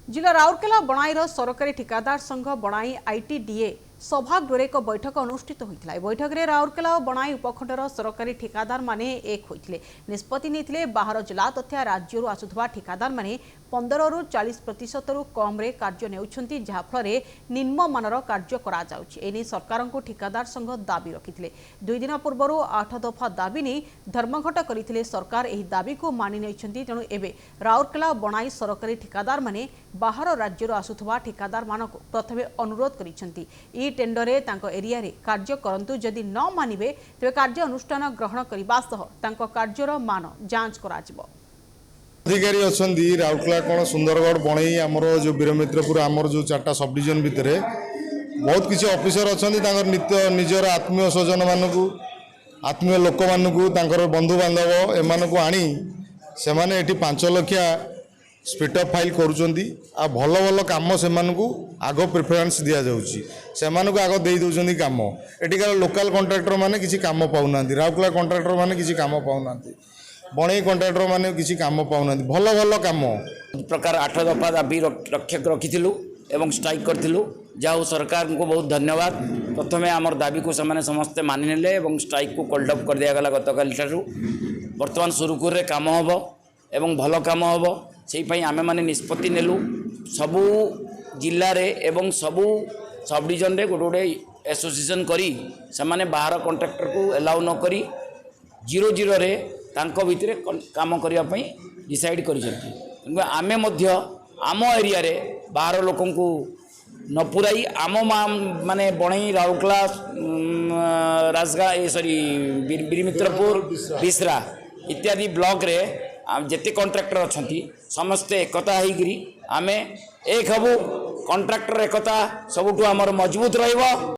जिला राउरकेला बणाईर सरकारी ठिकादार संघ बणाई आईटीडीए सभागृह एक बैठक अनुष्ठित होता है। बैठक में राउरकेला और बणाई उपखंडर सरकारी ठिकादार माने एक होते निष्पत्ति नहीं बाहर जिला तथा राज्य आसुवा ठिकादार माने 15 ରୁ 40% कम रे कार्य नेउछंती जहाँफल निम्न मानर कार्य करा सरकार को ठिकादार संघ दाबी रखिते। 2 दिन पूर्व 8 दफा दाबी नहीं धर्मघट करते सरकार यह दाबी को मानि नहीं तेणु एवं राउरकेला बणाई सरकारी ठिकादार माने बाहर राज्य आसुवा ठिकादार मानक प्रथमे अनुरोध करिसेंती ई टेंडर एरिया रे कार्य करंतु जदि न मानिबे तेबे कार्य अनुष्ठान ग्रहण करबा सह तांको कार्यर मान जांच कराजिबो। अधिकारी अच्छा राउरकेला कौन सुंदरगढ़ बणई आमर जो वीरमित्रपुर आमर जो 4टा सब डिविजन भितर बहुत किसी ऑफिसर अच्छा नित्य निजर आत्मीय स्वजन मानक आत्मीय लोक मानक बंधु बांधव एमानक आनी से 5 लाख स्पीड अप फाइल करुँच भल भल कम से आग प्रिफरेन्स दि जाऊँगी आग दे दौरान कम एटिकार लोकल कंट्राक्टर मैंने किसी कम पाऊना राउरकेला कंट्राक्टर मैंने किसी कम पाऊना बणई कंट्राक्टर मैंने किसी कम पाऊना भल भल कम प्रकार 8 दफा दाबी रक्षक रखिलु एवं स्ट्राइक करथिलु जाऊ सरकार को बहुत धन्यवाद। प्रथमे आमर दाबी को समस्ते समस्ते मानिने एवं स्ट्राइक को कोल्ड अप कर दिया गला गतकाल ठारू वर्तमान सुरुखुर रे काम हबो एवं भल काम हबो सेहि पई आमे माने निष्पत्ति नेलु सबु जिल्ला रे एवं सबु सब डिविजन रे गोटे एसोसिएशन करी से बाहर कंट्राक्टर को एलाउ न करी 0-0 रे तांको भितरे काम करिया पई डिसाइड करिसेंती आमे मध्य आम एरिया रे बाहर लोक को न पुराई आम माने बणई राउरकेला राजगा सॉरी वीरमित्रपुर बिसरा इत्यादि ब्लॉक रे जेते कंट्राक्टर अछंती समस्ते एकता होइगिरी आमे एक हबु कंट्राक्टर एकता सबुठु हमर मजबूत रहइबो।